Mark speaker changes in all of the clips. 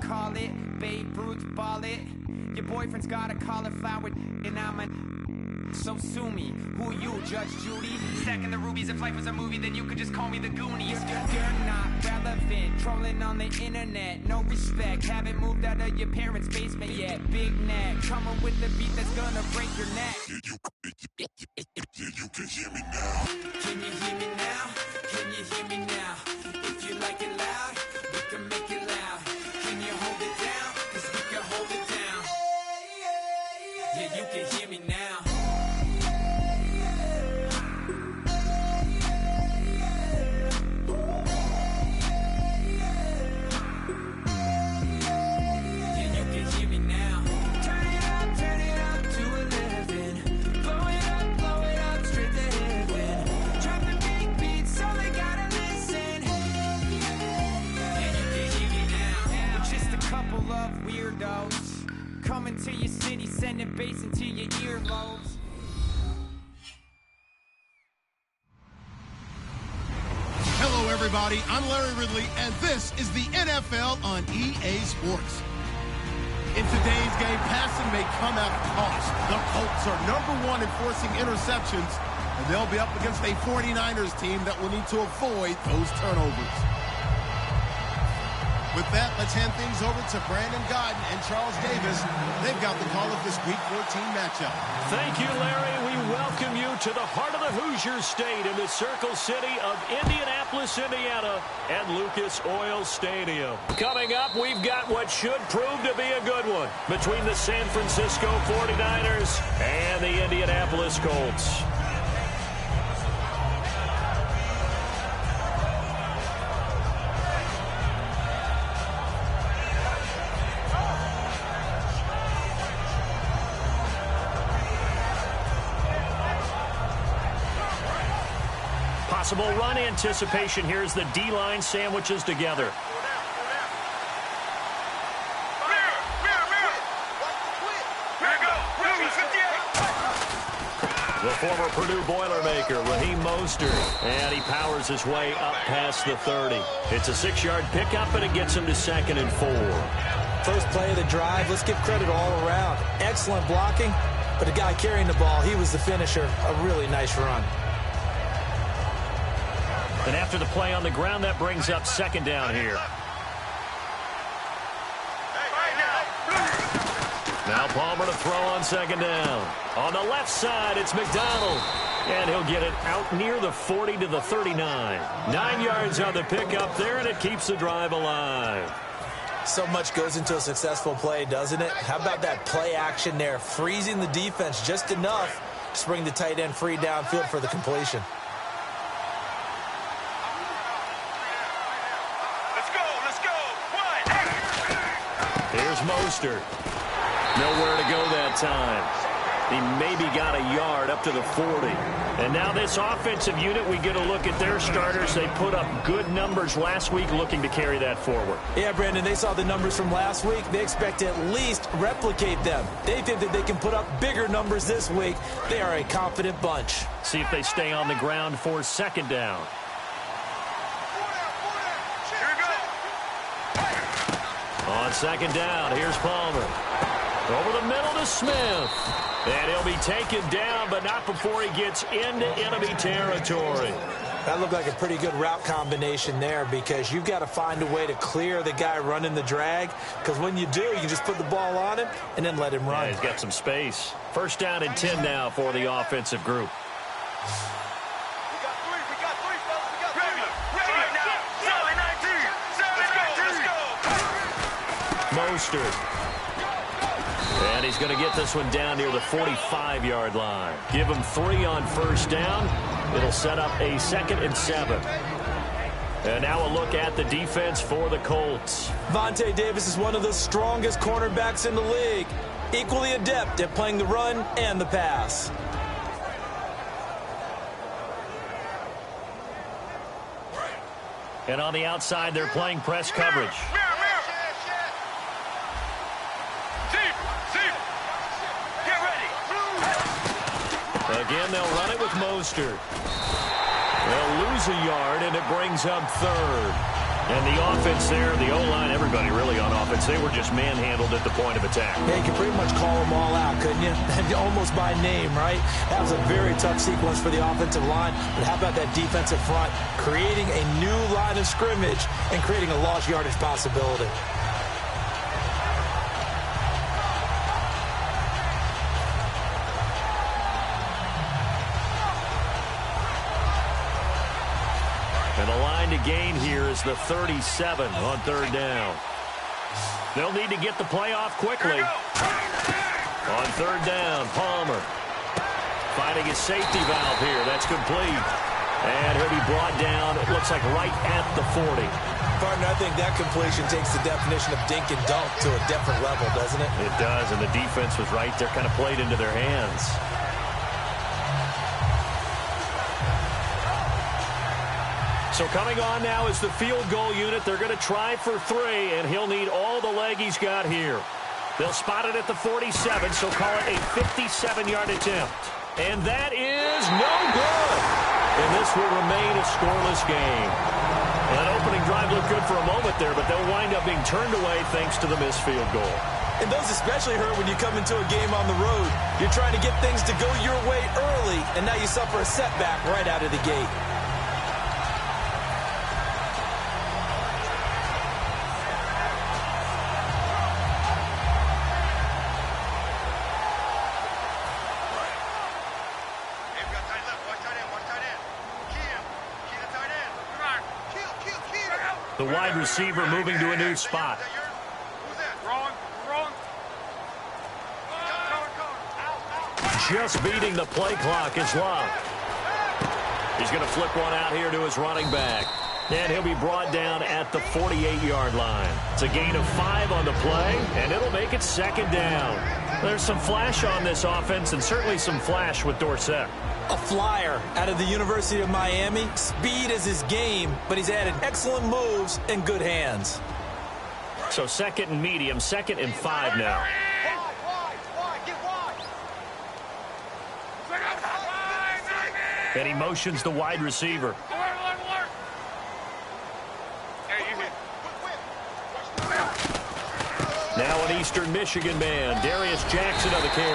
Speaker 1: call it, Babe Ruth ball it. Your boyfriend's got a cauliflower and I'm a... So sue me, who you, Judge Judy? Stacking the rubies, if life was a movie, then you could just call me the Goonies. You're not relevant, trolling on the internet. No respect, haven't moved out of your parents' basement yet. Big neck, coming with the beat that's gonna break your neck.
Speaker 2: You can hear me now.
Speaker 1: Can you hear me now? Can you hear me now? If you like it loud, we can make it loud. Can you hold it down? 'Cause we can hold it down. Yeah, you can hear me now. Coming to your city, sending bass into your earlobes.
Speaker 3: Hello, everybody. I'm Larry Ridley, and this is the NFL on EA Sports. In today's game, passing may come at a cost. The Colts are #1 in forcing interceptions, and they'll be up against a 49ers team that will need to avoid those turnovers. With that, let's hand things over to Brandon Godden and Charles Davis. They've got the call of this Week 14 matchup.
Speaker 4: Thank you, Larry. We welcome you to the heart of the Hoosier State in the Circle City of Indianapolis, Indiana, at Lucas Oil Stadium. Coming up, we've got what should prove to be a good one between the San Francisco 49ers and the Indianapolis Colts. Possible run anticipation here as the D-line sandwiches together. The former Purdue Boilermaker, Raheem Mostert. And he powers his way up past the 30. It's a 6-yard pickup, and it gets him to 2nd and 4.
Speaker 2: First play of the drive, let's give credit all around. Excellent blocking, but the guy carrying the ball, he was the finisher. A really nice run.
Speaker 4: And after the play on the ground, that brings up 2nd down here. Now Palmer to throw on 2nd down. On the left side, it's McDonald. And he'll get it out near the 40 to the 39. 9 yards on the pickup there, and it keeps the drive alive.
Speaker 2: So much goes into a successful play, doesn't it? How about that play action there, freezing the defense just enough to bring the tight end free downfield for the completion.
Speaker 5: Let's go.
Speaker 4: Here's Mostert. Nowhere to go that time. He maybe got a yard up to the 40. And now this offensive unit, we get a look at their starters. They put up good numbers last week, looking to carry that forward.
Speaker 2: Yeah, Brandon, they saw the numbers from last week. They expect to at least replicate them. They think that they can put up bigger numbers this week. They are a confident bunch.
Speaker 4: See if they stay on the ground for 2nd down. On 2nd down, here's Palmer. Over the middle to Smith. And he'll be taken down, but not before he gets into enemy territory.
Speaker 2: That looked like a pretty good route combination there, because you've got to find a way to clear the guy running the drag, because when you do, you can just put the ball on him and then let him run.
Speaker 4: Yeah, he's got some space. 1st down and 10 now for the offensive group. Mostert. And he's going to get this one down near the 45-yard line. Give him 3 on 1st down. It'll set up a 2nd and 7. And now a look at the defense for the Colts.
Speaker 2: Vontae Davis is one of the strongest cornerbacks in the league. Equally adept at playing the run and the pass.
Speaker 4: And on the outside, they're playing press coverage. Again, they'll run it with Mostert. They'll lose a yard, and it brings up 3rd. And the offense there, the O-line, everybody really on offense, they were just manhandled at the point of attack.
Speaker 2: Yeah, you can pretty much call them all out, couldn't you? Almost by name, right? That was a very tough sequence for the offensive line. But how about that defensive front creating a new line of scrimmage and creating a lost yardage possibility?
Speaker 4: And the line to gain here is the 37 on 3rd down. They'll need to get the play off quickly. On 3rd down, Palmer finding his safety valve here. That's complete. And he'll be brought down, it looks like right at the 40.
Speaker 2: Partner, I think that completion takes the definition of dink and dunk to a different level, doesn't it?
Speaker 4: It does, and the defense was right there, kind of played into their hands. So coming on now is the field goal unit. They're going to try for 3, and he'll need all the leg he's got here. They'll spot it at the 47, so call it a 57-yard attempt. And that is no good. And this will remain a scoreless game. That opening drive looked good for a moment there, but they'll wind up being turned away thanks to the missed field goal.
Speaker 2: And those especially hurt when you come into a game on the road. You're trying to get things to go your way early, and now you suffer a setback right out of the gate.
Speaker 4: The wide receiver moving to a new spot. Just beating the play clock is Love. He's going to flip one out here to his running back. And he'll be brought down at the 48-yard line. It's a gain of 5 on the play, and it'll make it 2nd down. There's some flash on this offense, and certainly some flash with Dorsett.
Speaker 2: A flyer out of the University of Miami. Speed is his game, but he's added excellent moves and good hands.
Speaker 4: So 2nd and medium, 2nd and 5 now. And he motions the wide receiver. Now an Eastern Michigan man, Darius Jackson on the carry.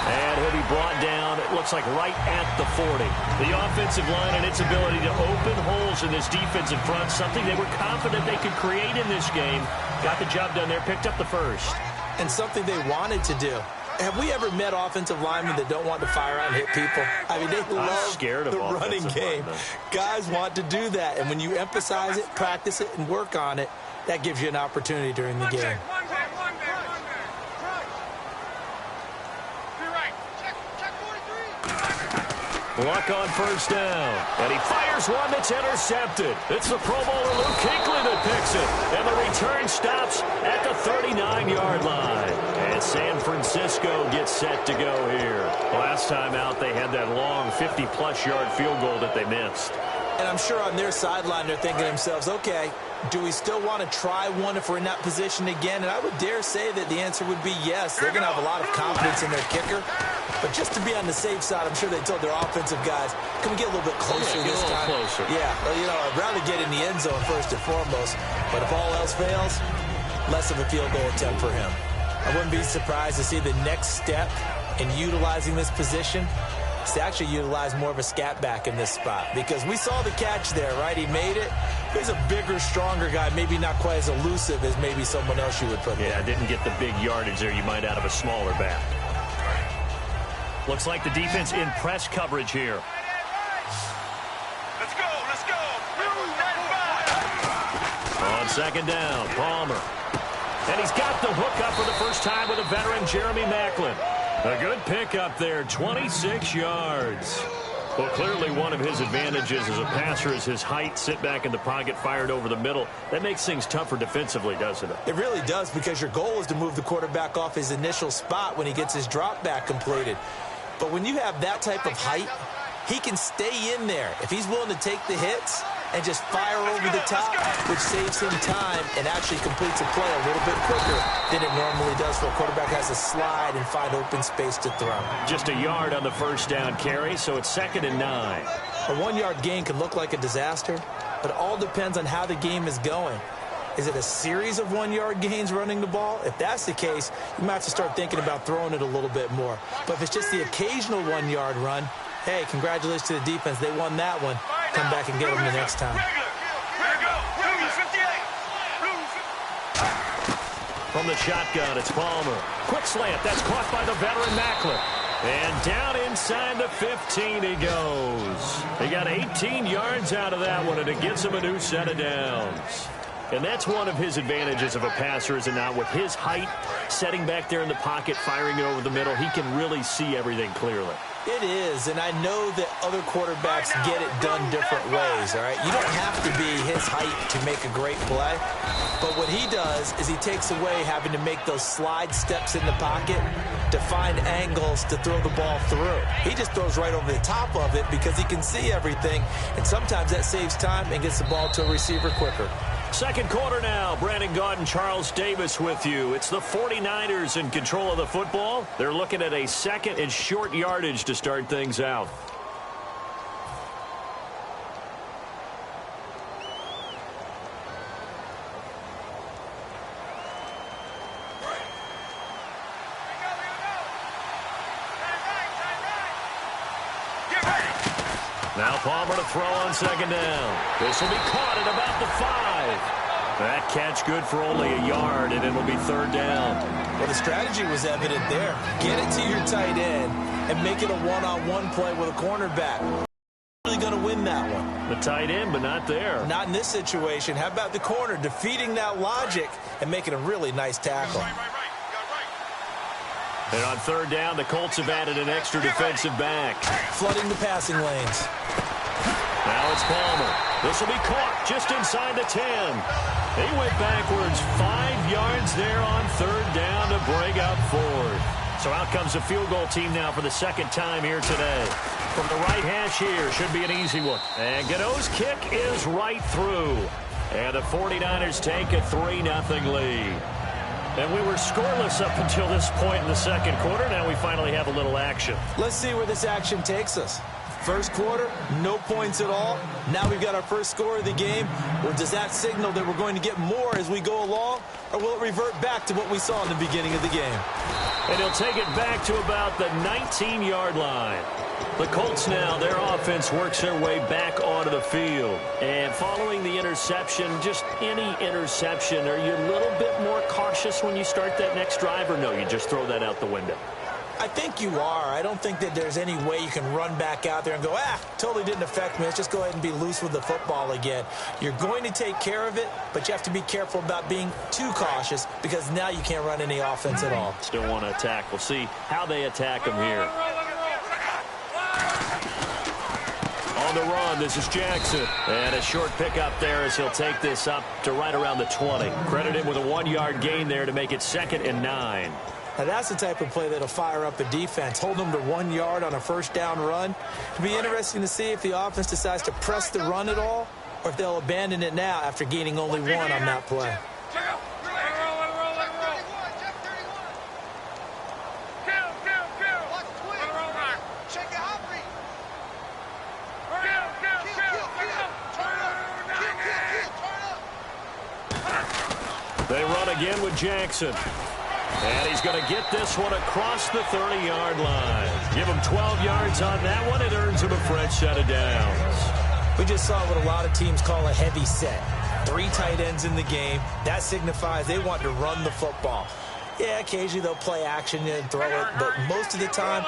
Speaker 4: And he'll be brought down, it looks like right at the 40. The offensive line and its ability to open holes in this defensive front, something they were confident they could create in this game. Got the job done there, picked up the first.
Speaker 2: And something they wanted to do. Have we ever met offensive linemen that don't want to fire out and hit people? I mean, they love the running game. Guys want to do that. And when you emphasize it, practice it, and work on it, that gives you an opportunity during the game.
Speaker 4: Luck on first down. And he fires one that's intercepted. It's the Pro Bowler Luke Kuechly that picks it. And the return stops at the 39-yard line. And San Francisco gets set to go here. Last time out, they had that long 50-plus yard field goal that they missed.
Speaker 2: And I'm sure on their sideline, they're thinking to themselves, okay, do we still want to try one if we're in that position again? And I would dare say that the answer would be yes. They're going to have a lot of confidence in their kicker. But just to be on the safe side, I'm sure they told their offensive guys, can we get a little bit closer this time?
Speaker 4: Closer.
Speaker 2: Yeah, well, you know, I'd rather get in the end zone first and foremost. But if all else fails, less of a field goal attempt for him. I wouldn't be surprised to see the next step in utilizing this position is to actually utilize more of a scat back in this spot. Because we saw the catch there, right? He made it. He's a bigger, stronger guy, maybe not quite as elusive as maybe someone else you would put there.
Speaker 4: Yeah, didn't get the big yardage there you might out of a smaller back. Looks like the defense in press coverage here.
Speaker 5: Let's go, let's go.
Speaker 4: On second down, Palmer. And he's got the hook up for the first time with a veteran, Jeremy Maclin. A good pickup there, 26 yards. Well, clearly one of his advantages as a passer is his height, sit back in the pocket, fired over the middle. That makes things tougher defensively, doesn't it?
Speaker 2: It really does, because your goal is to move the quarterback off his initial spot when he gets his drop back completed. But when you have that type of height, he can stay in there if he's willing to take the hits and just fire over the top, which saves him time and actually completes a play a little bit quicker than it normally does for a quarterback has to slide and find open space to throw.
Speaker 4: Just a yard on the first down carry, so it's 2nd and 9.
Speaker 2: A 1-yard gain can look like a disaster, but it all depends on how the game is going. Is it a series of 1-yard gains running the ball? If that's the case, you might have to start thinking about throwing it a little bit more. But if it's just the occasional 1-yard run, hey, congratulations to the defense. They won that one. Come back and get them the next time.
Speaker 4: From the shotgun, it's Palmer. Quick slant. That's caught by the veteran Maclin. And down inside the 15 he goes. He got 18 yards out of that one, and it gets him a new set of downs. And that's one of his advantages of a passer, is it not? With his height, setting back there in the pocket, firing it over the middle, he can really see everything clearly.
Speaker 2: It is, and I know that other quarterbacks get it done different ways, all right? You don't have to be his height to make a great play, but what he does is he takes away having to make those slide steps in the pocket to find angles to throw the ball through. He just throws right over the top of it because he can see everything, and sometimes that saves time and gets the ball to a receiver quicker.
Speaker 4: Second quarter now. Brandon Gaudin, Charles Davis with you. It's the 49ers in control of the football. They're looking at a second and short yardage to start things out. Now Palmer to throw on second down. This will be caught at about the 5. That catch good for only a yard, and it'll be 3rd down.
Speaker 2: Well, the strategy was evident there. Get it to your tight end and make it a one-on-one play with a cornerback. Really going to win that one.
Speaker 4: The tight end, but not there.
Speaker 2: Not in this situation. How about the corner defeating that logic and making a really nice tackle?
Speaker 4: And on 3rd down, the Colts have added an extra defensive back.
Speaker 2: Flooding the passing lanes.
Speaker 4: Now it's Palmer. This will be caught just inside the 10. He went backwards 5 yards there on 3rd down to bring up 4th. So out comes the field goal team now for the 2nd time here today. From the right hash here, should be an easy one. And Godot's kick is right through. And the 49ers take a 3-0 lead. And we were scoreless up until this point in the second quarter. Now we finally have a little action.
Speaker 2: Let's see where this action takes us. First quarter, no points at all. Now we've got our first score of the game. Well, does that signal that we're going to get more as we go along, or will it revert back to what we saw in the beginning of the game?
Speaker 4: And he'll take it back to about the 19-yard line. The Colts now, their offense works their way back onto the field. And following the interception, just any interception, are you a little bit more cautious when you start that next drive, or no, you just throw that out the window?
Speaker 2: I think you are. I don't think that there's any way you can run back out there and go, totally didn't affect me. Let's just go ahead and be loose with the football again. You're going to take care of it, but you have to be careful about being too cautious because now you can't run any offense at all.
Speaker 4: Still want to attack. We'll see how they attack them here. On the run, this is Jackson. And a short pickup there as he'll take this up to right around the 20. Credit him with a 1-yard gain there to make it 2nd and 9.
Speaker 2: Now, that's the type of play that'll fire up a defense. Hold them to 1 yard on a first down run. It'll be interesting to see if the offense decides to press the run at all or if they'll abandon it now after gaining only 1 on that play.
Speaker 4: They run again with Jackson. And he's going to get this one across the 30-yard line. Give him 12 yards on that one. It earns him a fresh set of downs.
Speaker 2: We just saw what a lot of teams call a heavy set. 3 tight ends in the game. That signifies they want to run the football. Yeah, occasionally they'll play action and throw it, but most of the time,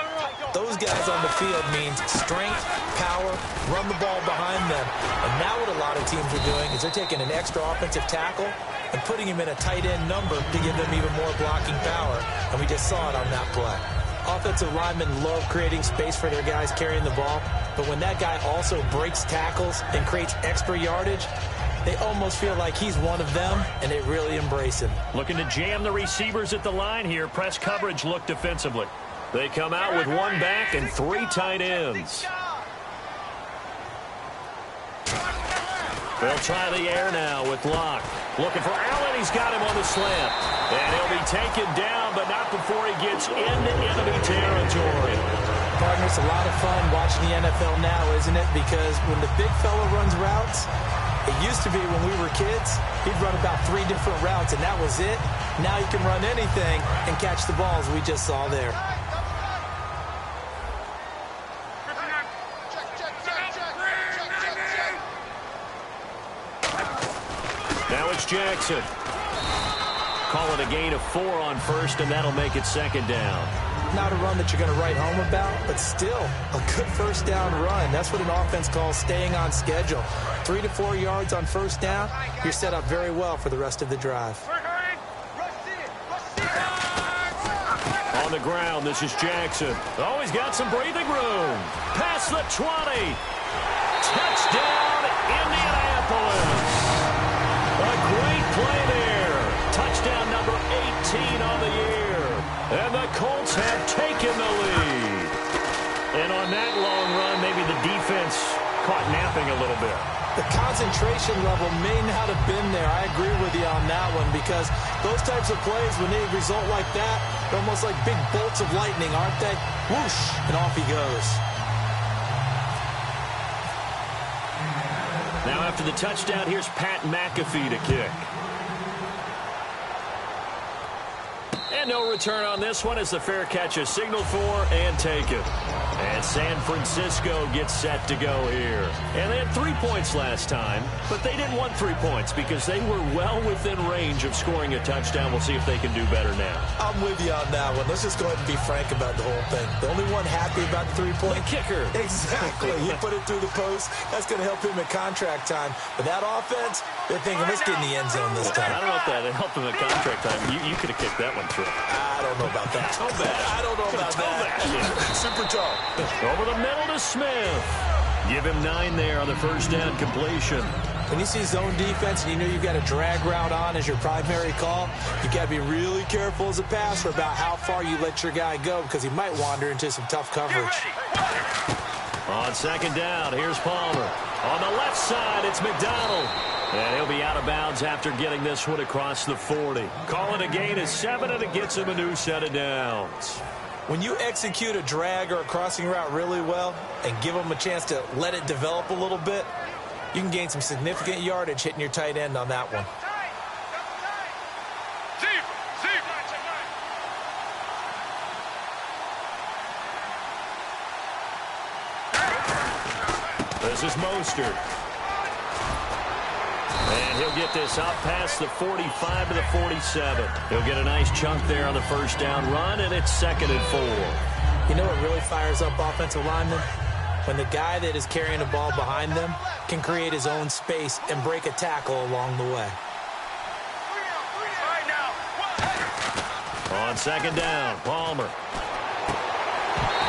Speaker 2: those guys on the field means strength, power, run the ball behind them. And now what a lot of teams are doing is they're taking an extra offensive tackle and putting him in a tight end number to give them even more blocking power. And we just saw it on that play. Offensive linemen love creating space for their guys carrying the ball, but when that guy also breaks tackles and creates extra yardage, they almost feel like he's one of them, and they really embrace him.
Speaker 4: Looking to jam the receivers at the line here. Press coverage look defensively. They come out with 1 back and 3 tight ends. They'll try the air now with Locke. Looking for Allen. He's got him on the slant. And he'll be taken down, but not before he gets into enemy territory.
Speaker 2: Partner, it's a lot of fun watching the NFL now, isn't it? Because when the big fella runs routes, it used to be when we were kids, he'd run about 3 different routes, and that was it. Now he can run anything and catch the balls we just saw there.
Speaker 4: Now it's Jackson. Call it a gain of 4 on first, and that'll make it 2nd down.
Speaker 2: Not a run that you're going to write home about, but still a good first down run. That's what an offense calls staying on schedule. 3 to 4 yards on first down, you're set up very well for the rest of the drive.
Speaker 4: On the ground, this is Jackson. Oh, he's got some breathing room. Past the 20. Touchdown, Indianapolis. A great play there. Touchdown number 18 on the year. And the Colts have taken the lead. And on that long run, maybe the defense caught napping a little bit.
Speaker 2: The concentration level may not have been there. I agree with you on that one because those types of plays, when they result like that, they're almost like big bolts of lightning, aren't they? Whoosh, and off he goes.
Speaker 4: Now after the touchdown, here's Pat McAfee to kick. And no return on this one as the fair catch is signaled for and taken. And San Francisco gets set to go here. And they had 3 points last time, but they didn't want 3 points because they were well within range of scoring a touchdown. We'll see if they can do better now.
Speaker 2: I'm with you on that one. Let's just go ahead and be frank about the whole thing. The only one happy about the 3-point?
Speaker 4: The kicker.
Speaker 2: Exactly. He put it through the post. That's going to help him at contract time. But that offense, they're thinking, let's get in the end zone this time.
Speaker 4: I don't know if that helped him at contract time. You could have kicked that one through.
Speaker 2: I don't know about that.
Speaker 4: Toe bash.
Speaker 2: I don't know about that. Super toe.
Speaker 4: Over the middle to Smith. Give him 9 there on the first down completion.
Speaker 2: When you see zone defense and you know you've got a drag route on as your primary call, you got to be really careful as a passer about how far you let your guy go because he might wander into some tough coverage.
Speaker 4: On second down, here's Palmer. On the left side, it's McDonald. And he'll be out of bounds after getting this one across the 40. Call it a gain of 7, and it gets him a new set of downs.
Speaker 2: When you execute a drag or a crossing route really well and give them a chance to let it develop a little bit, you can gain some significant yardage hitting your tight end on that one.
Speaker 4: This is Mostert. And he'll get this out past the 45 to the 47. He'll get a nice chunk there on the first down run, and it's 2nd and 4.
Speaker 2: You know what really fires up offensive linemen? When the guy that is carrying the ball behind them can create his own space and break a tackle along the way.
Speaker 4: On 2nd down, Palmer.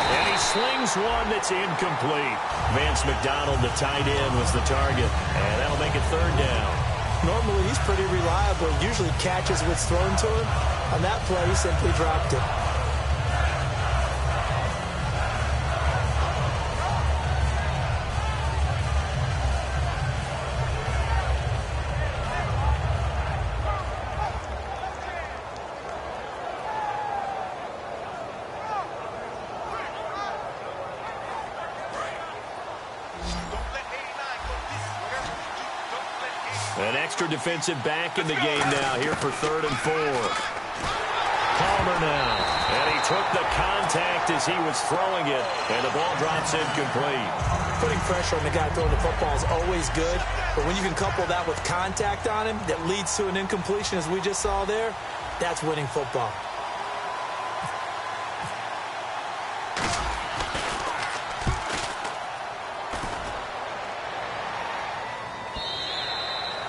Speaker 4: And he slings one that's incomplete. Vance McDonald, the tight end, was the target. And that'll make it 3rd down.
Speaker 2: Normally, he's pretty reliable. Usually catches what's thrown to him. On that play, he simply dropped it.
Speaker 4: An extra defensive back in the game now here for 3rd and 4. Palmer now. And he took the contact as he was throwing it. And the ball drops incomplete.
Speaker 2: Putting pressure on the guy throwing the football is always good. But when you can couple that with contact on him that leads to an incompletion as we just saw there, that's winning football.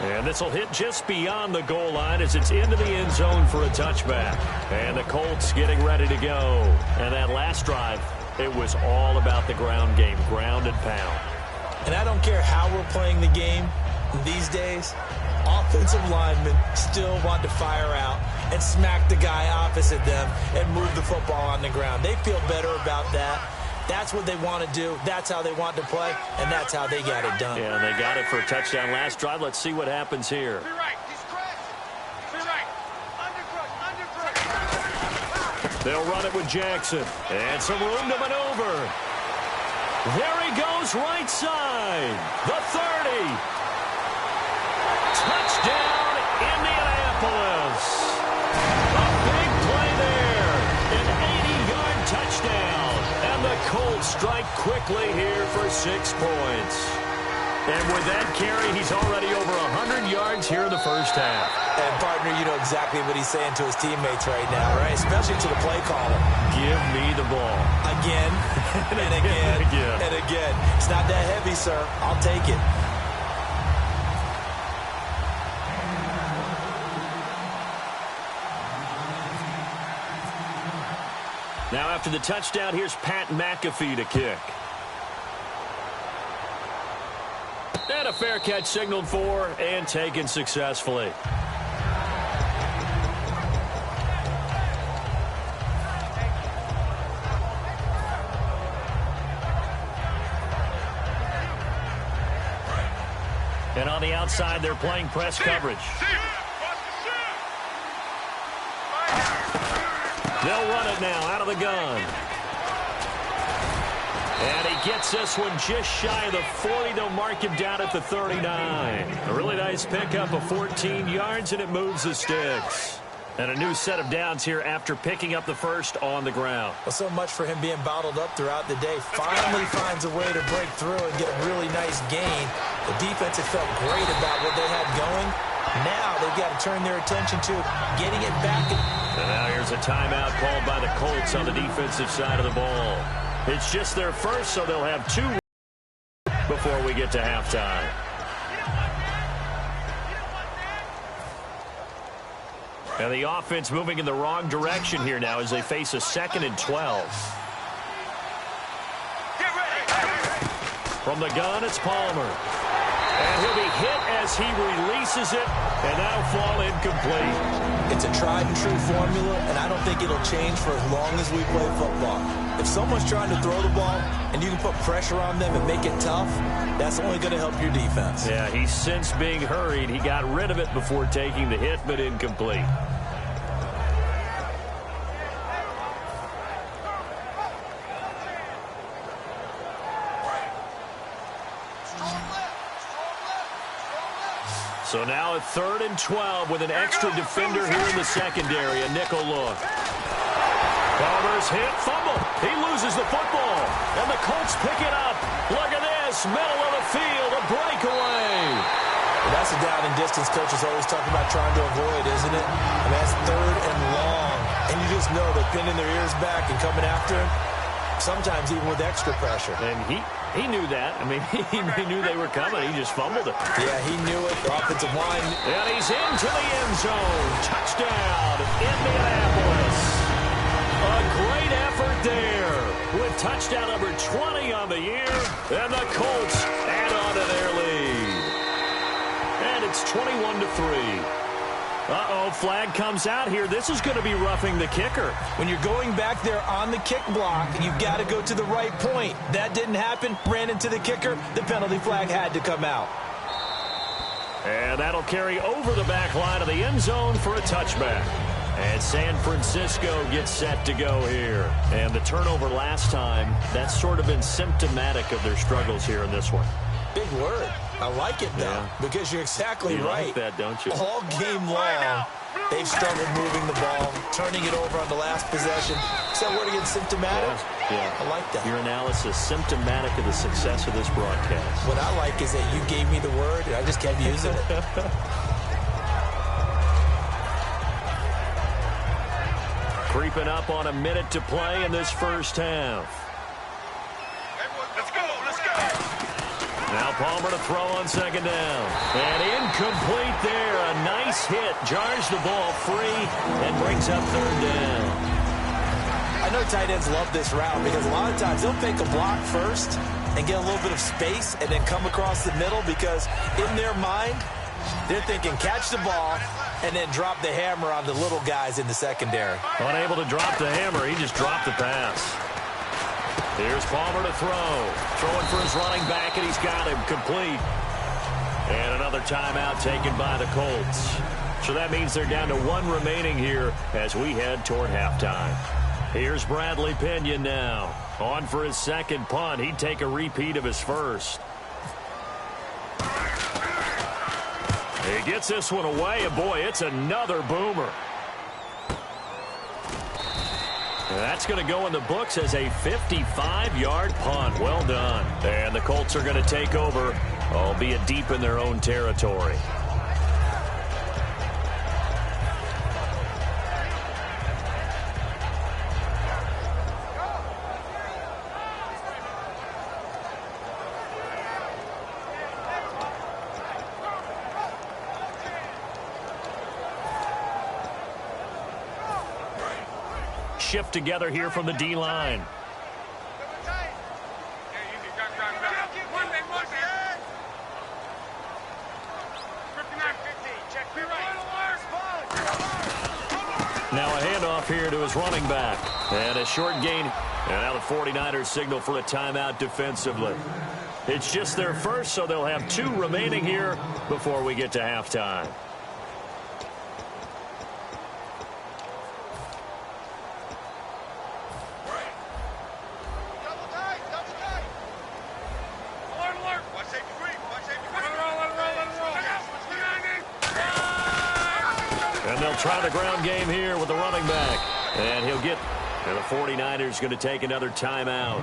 Speaker 4: And this will hit just beyond the goal line as it's into the end zone for a touchback. And the Colts getting ready to go. And that last drive, it was all about the ground game, ground and pound.
Speaker 2: And I don't care how we're playing the game these days, offensive linemen still want to fire out and smack the guy opposite them and move the football on the ground. They feel better about that. That's what they want to do. That's how they want to play, and that's how they got it done.
Speaker 4: Yeah, and they got it for a touchdown last drive. Let's see what happens here. They'll run it with Jackson. And some room to maneuver. There he goes, right side. The 30. Touchdown, Indianapolis. A big play there. An 80-yard touchdown. And the Colts strike quickly here for 6 points. And with that carry, he's already over 100 yards here in the first half.
Speaker 2: And, partner, you know exactly what he's saying to his teammates right now, right? Especially to the play caller.
Speaker 4: Give me the ball.
Speaker 2: Again, and again, and again. It's not that heavy, sir. I'll take it.
Speaker 4: Now after the touchdown, here's Pat McAfee to kick. And a fair catch signaled for and taken successfully. And on the outside, they're playing press coverage. They'll run it now out of the gun. And he gets this one just shy of the 40. They'll mark him down at the 39. A really nice pickup of 14 yards, and it moves the sticks. And a new set of downs here after picking up the first on the ground.
Speaker 2: Well, so much for him being bottled up throughout the day. Finally finds a way to break through and get a really nice gain. The defense had felt great about what they had going. Now they've got to turn their attention to getting it back.
Speaker 4: And now here's a timeout called by the Colts on the defensive side of the ball. It's just their first, so they'll have 2 before we get to halftime. And the offense moving in the wrong direction here now as they face a 2nd and 12. From the gun, it's Palmer. And he'll be hit as he releases it, and that'll fall incomplete.
Speaker 2: It's a tried-and-true formula, and I don't think it'll change for as long as we play football. If someone's trying to throw the ball and you can put pressure on them and make it tough, that's only going to help your defense.
Speaker 4: Yeah, he's since being hurried. He got rid of it before taking the hit, but incomplete. So now at 3rd and 12 with an extra defender here in the secondary, a nickel look. Palmer's hit, fumble. He loses the football, and the Colts pick it up. Look at this, middle of the field, a breakaway.
Speaker 2: Well, that's a down and distance coaches always talk about trying to avoid, isn't it? I mean, that's 3rd and long, and you just know they're pinning their ears back and coming after him, sometimes even with extra pressure.
Speaker 4: And he knew that. I mean, he knew they were coming. He just fumbled it.
Speaker 2: Yeah, he knew it. The offensive line.
Speaker 4: And he's into the end zone. Touchdown, Indianapolis. A great effort there with touchdown number 20 on the year. And the Colts add on to their lead. And it's 21-3. Uh-oh, flag comes out here. This is going to be roughing the kicker.
Speaker 2: When you're going back there on the kick block, you've got to go to the right point. That didn't happen. Ran into the kicker. The penalty flag had to come out.
Speaker 4: And that'll carry over the back line of the end zone for a touchback. And San Francisco gets set to go here. And the turnover last time, that's sort of been symptomatic of their struggles here in this one.
Speaker 2: Big word. I like it, though, because you're exactly right.
Speaker 4: You like that, don't you?
Speaker 2: All game long, they've struggled moving the ball, turning it over on the last possession. Is that word again, symptomatic?
Speaker 4: Yeah.
Speaker 2: I like that.
Speaker 4: Your analysis, symptomatic of the success of this broadcast.
Speaker 2: What I like is that you gave me the word, and I just kept using it.
Speaker 4: Creeping up on a minute to play in this first half.
Speaker 3: Let's go, let's go.
Speaker 4: Now Palmer to throw on second down. And incomplete there. A nice hit. Jars the ball free and brings up 3rd down.
Speaker 2: I know tight ends love this route because a lot of times they'll take a block first and get a little bit of space and then come across the middle because in their mind, they're thinking catch the ball and then drop the hammer on the little guys in the secondary.
Speaker 4: Unable to drop the hammer. He just dropped the pass. Here's Palmer to throw. Throwing for his running back, and he's got him complete. And another timeout taken by the Colts. So that means they're down to 1 remaining here as we head toward halftime. Here's Bradley Pinion now. On for his second punt. He'd take a repeat of his first. He gets this one away, and boy, it's another boomer. That's going to go in the books as a 55-yard punt. Well done. And the Colts are going to take over, albeit deep in their own territory. Shift together here from the D-line. Now a handoff here to his running back. And a short gain. And now the 49ers signal for a timeout defensively. It's just their first, so they'll have 2 remaining here before we get to halftime. Try the ground game here with the running back. And he'll get, and the 49ers going to take another timeout.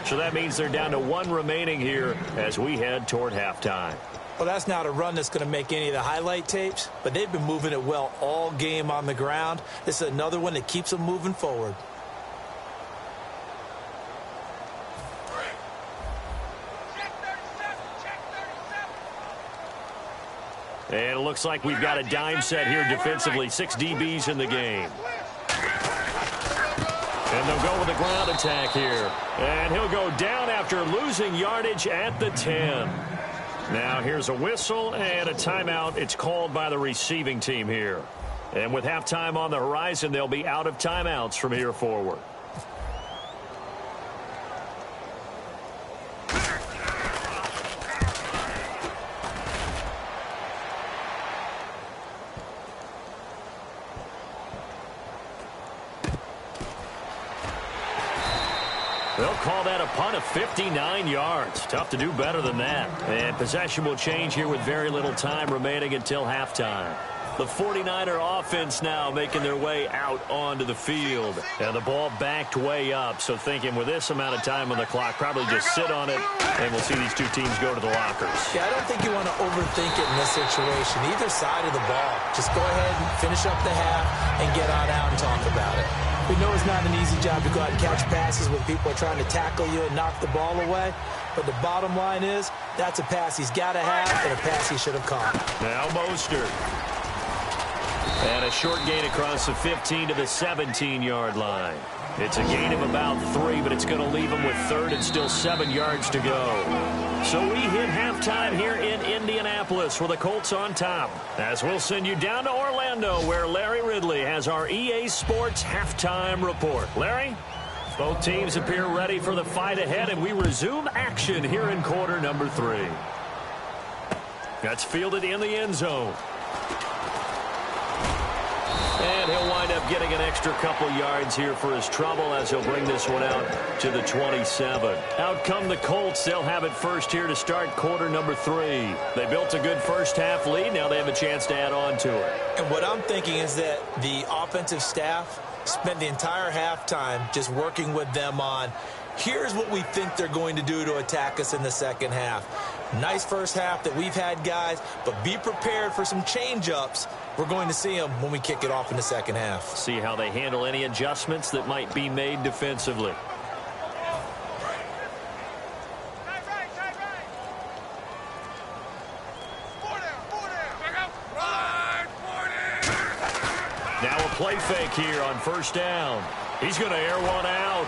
Speaker 4: So that means they're down to 1 remaining here as we head toward halftime.
Speaker 2: Well, that's not a run that's going to make any of the highlight tapes, but they've been moving it well all game on the ground. This is another one that keeps them moving forward.
Speaker 4: And it looks like we've got a dime set here defensively. 6 DBs in the game. And they'll go with the ground attack here. And he'll go down after losing yardage at the 10. Now here's a whistle and a timeout. It's called by the receiving team here. And with halftime on the horizon, they'll be out of timeouts from here forward. They'll call that a punt of 59 yards. Tough to do better than that. And possession will change here with very little time remaining until halftime. The 49er offense now making their way out onto the field. And the ball backed way up. So thinking with this amount of time on the clock, probably just sit on it, and we'll see these two teams go to the lockers.
Speaker 2: Yeah, I don't think you want to overthink it in this situation. Either side of the ball. Just go ahead and finish up the half and get on out and talk about it. We know it's not an easy job to go out and catch passes when people are trying to tackle you and knock the ball away. But the bottom line is, that's a pass he's got to have and a pass he should have caught.
Speaker 4: Now Mostert. And a short gain across the 15 to the 17-yard line. It's a gain of about 3, but it's going to leave him with third and still 7 yards to go. So we hit halftime here in Indianapolis with the Colts on top. As we'll send you down to Orlando, where Larry Ridley has our EA Sports halftime report. Larry? Both teams appear ready for the fight ahead, and we resume action here in quarter number 3. That's fielded in the end zone. And he'll wind up getting an extra couple yards here for his trouble as he'll bring this one out to the 27. Out come the Colts. They'll have it first here to start quarter number 3. They built a good first half lead. Now they have a chance to add on to it.
Speaker 2: And what I'm thinking is that the offensive staff spent the entire halftime just working with them on, here's what we think they're going to do to attack us in the second half. Nice first half that we've had, guys, but be prepared for some change-ups. We're going to see them when we kick it off in the second half.
Speaker 4: See how they handle any adjustments that might be made defensively. Now a play fake here on first down. He's going to air one out.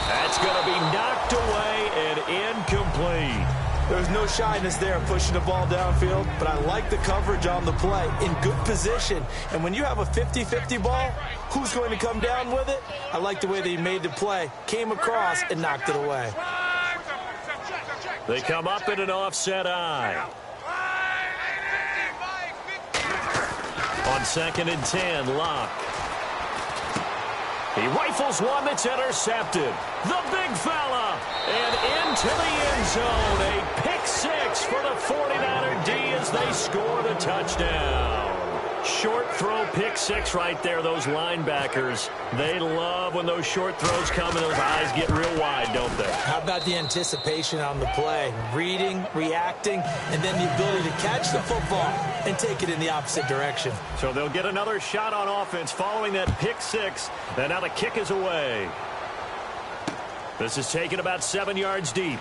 Speaker 4: That's going to be knocked away and incomplete.
Speaker 2: There's no shyness there pushing the ball downfield, but I like the coverage on the play. In good position. And when you have a 50-50 ball, who's going to come down with it? I like the way that he made the play, came across, and knocked it away.
Speaker 4: They come up in an offset eye. On 2nd and 10, Locke. He rifles one that's intercepted. The big fella. And into the end zone. A pick 6 for the 49er D as they score the touchdown. Short throw pick 6 right there. Those linebackers, they love when those short throws come and those eyes get real wide, don't they?
Speaker 2: How about the anticipation on the play? Reading, reacting, and then the ability to catch the football and take it in the opposite direction.
Speaker 4: So they'll get another shot on offense following that pick 6. And now the kick is away. This is taken about 7 yards deep.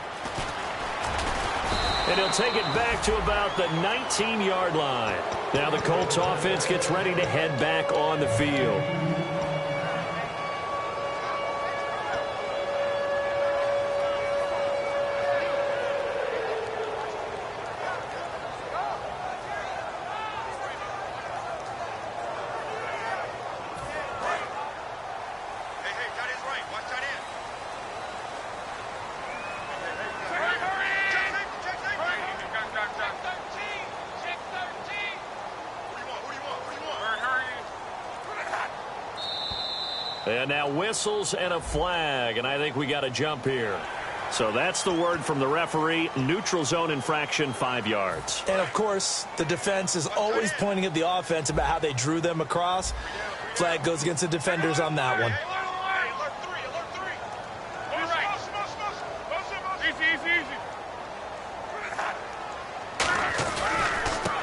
Speaker 4: And he'll take it back to about the 19-yard line. Now the Colts offense gets ready to head back on the field. And now whistles and a flag, and I think we got a jump here. So that's the word from the referee. Neutral zone infraction, 5 yards.
Speaker 2: And, of course, the defense is always pointing at the offense about how they drew them across. Flag goes against the defenders on that one.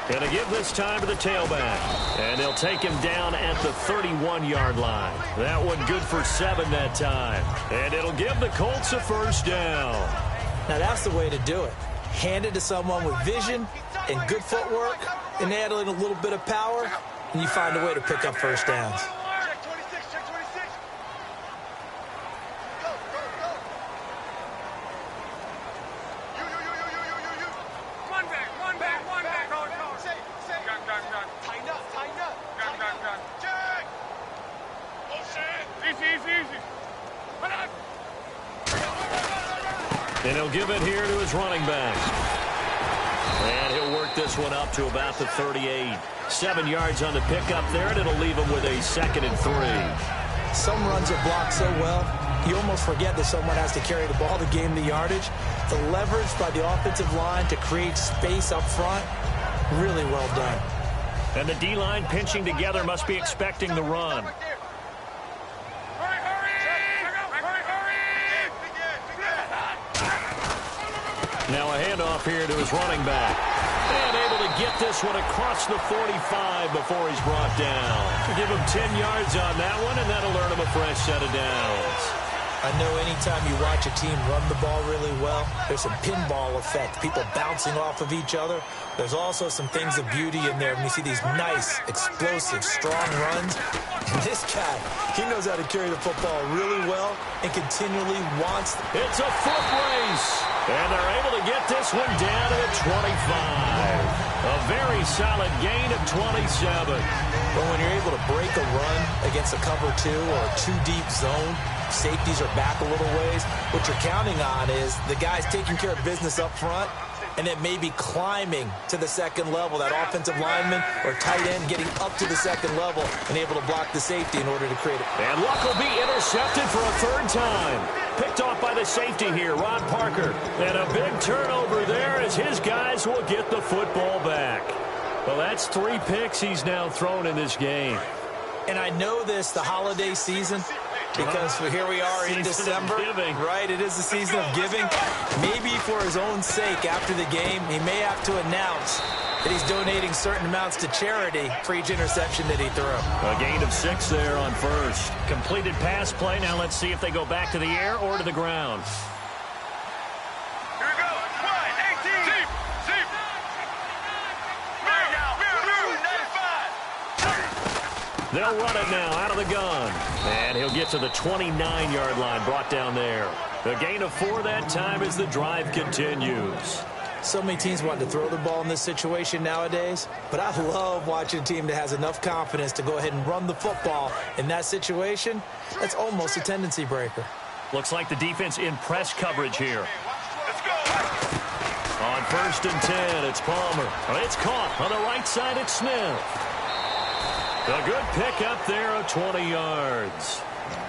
Speaker 4: Going to give this time to the tailback. And they'll take him down at the 31-yard line. That one good for 7 that time. And it'll give the Colts a first down.
Speaker 2: Now that's the way to do it. Hand it to someone with vision and good footwork and add in a little bit of power, and you find a way to pick up first downs.
Speaker 4: And he'll give it here to his running back. And he'll work this one up to about the 38. 7 yards on the pickup there, and it'll leave him with a 2nd and 3.
Speaker 2: Some runs are blocked so well, you almost forget that someone has to carry the ball to gain the yardage. The leverage by the offensive line to create space up front, really well done.
Speaker 4: And the D-line pinching together must be expecting the run. Now a handoff here to his running back. And able to get this one across the 45 before he's brought down. Give him 10 yards on that one, and that'll earn him a fresh set of downs.
Speaker 2: I know anytime you watch a team run the ball really well, there's some pinball effect, people bouncing off of each other. There's also some things of beauty in there when you see these nice, explosive, strong runs. And this guy, he knows how to carry the football really well and continually wants.
Speaker 4: It's a foot race, and they're able to get this one down to the 25. A very solid gain of 27.
Speaker 2: But when you're able to break a run against a cover 2 or a 2-deep zone, safeties are back a little ways. What you're counting on is the guys taking care of business up front and then maybe climbing to the second level, that offensive lineman or tight end getting up to the second level and able to block the safety in order to create it.
Speaker 4: And Luck will be intercepted for a third time. Picked off by the safety here, Ron Parker. And a big turnover there as his guys will get the football back. Well, that's 3 picks he's now thrown in this game.
Speaker 2: And I know this, the holiday season, because here we are in December, right? It is the season of giving. Maybe for his own sake, after the game, he may have to announce that he's donating certain amounts to charity for each interception that he threw.
Speaker 4: A gain of 6 there on first. Completed pass play. Now let's see if they go back to the air or to the ground.
Speaker 5: Here we go. 1, 18. Deep.
Speaker 4: They'll run it now out of the gun. And he'll get to the 29-yard line, brought down there. The gain of 4 that time as the drive continues.
Speaker 2: So many teams want to throw the ball in this situation nowadays, but I love watching a team that has enough confidence to go ahead and run the football. In that situation, that's almost a tendency breaker.
Speaker 4: Looks like the defense in press coverage here.
Speaker 5: Let's go.
Speaker 4: On 1st and 10, it's Palmer. It's caught. On the right side, it's Smith. A good pick up there of 20 yards.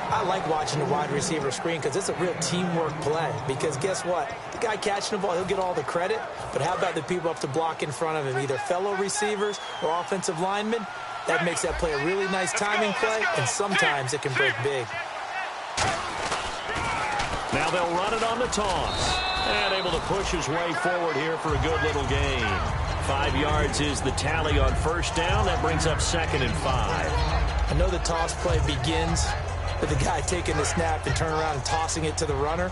Speaker 2: I like watching the wide receiver screen because it's a real teamwork play. Because guess what? The guy catching the ball, he'll get all the credit. But how about the people up to block in front of him, either fellow receivers or offensive linemen? That makes that play a really nice timing play, and sometimes it can break big.
Speaker 4: Now they'll run it on the toss. And able to push his way forward here for a good little gain. 5 yards is the tally on first down. That brings up 2nd and 5.
Speaker 2: I know the toss play begins with the guy taking the snap and turning around and tossing it to the runner.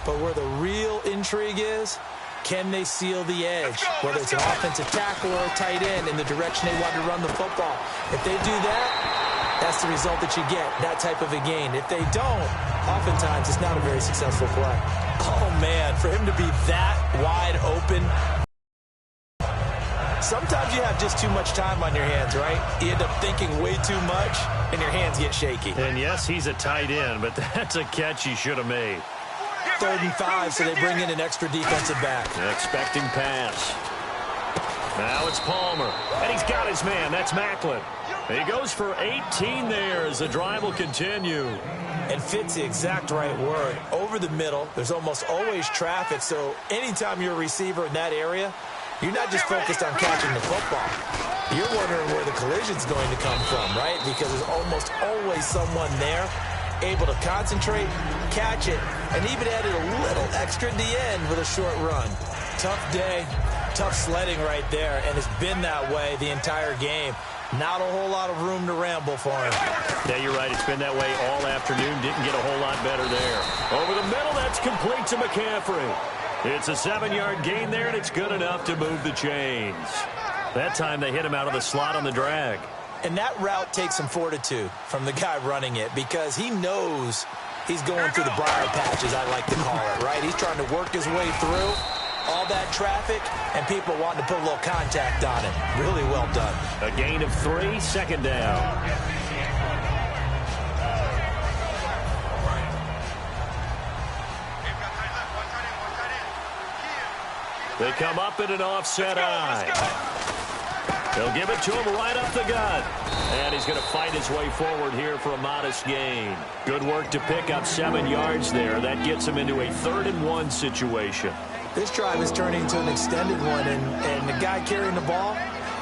Speaker 2: But where the real intrigue is, can they seal the edge? Whether it's an offensive tackle or a tight end in the direction they want to run the football. If they do that, that's the result that you get, that type of a gain. If they don't, oftentimes it's not a very successful play. Oh, man, for him to be that wide open. Sometimes you have just too much time on your hands, right? You end up thinking way too much, and your hands get shaky.
Speaker 4: And yes, he's a tight end, but that's a catch he should have made.
Speaker 2: 3rd and 5, so they bring in an extra defensive back.
Speaker 4: Expecting pass. Now it's Palmer, and he's got his man. That's Macklin. He goes for 18 there as the drive will continue.
Speaker 2: And fits the exact right word. Over the middle, there's almost always traffic, so anytime you're a receiver in that area, you're not just focused on catching the football. You're wondering where the collision's going to come from, right? Because there's almost always someone there able to concentrate, catch it, and even added a little extra at the end with a short run. Tough day, tough sledding right there, and it's been that way the entire game. Not a whole lot of room to ramble for him.
Speaker 4: Yeah, you're right. It's been that way all afternoon. Didn't get a whole lot better there. Over the middle, that's complete to McCaffrey. It's a 7-yard gain there, and it's good enough to move the chains. That time they hit him out of the slot on the drag.
Speaker 2: And that route takes some fortitude from the guy running it because he knows he's going through the briar patch, as I like to call it, right? He's trying to work his way through all that traffic and people wanting to put a little contact on it. Really well done.
Speaker 4: A gain of 3, 2nd down. They come up in an offset eye. They'll give it to him right up the gut. And he's going to fight his way forward here for a modest gain. Good work to pick up 7 yards there. That gets him into a 3rd-and-1 situation.
Speaker 2: This drive is turning into an extended one, and the guy carrying the ball,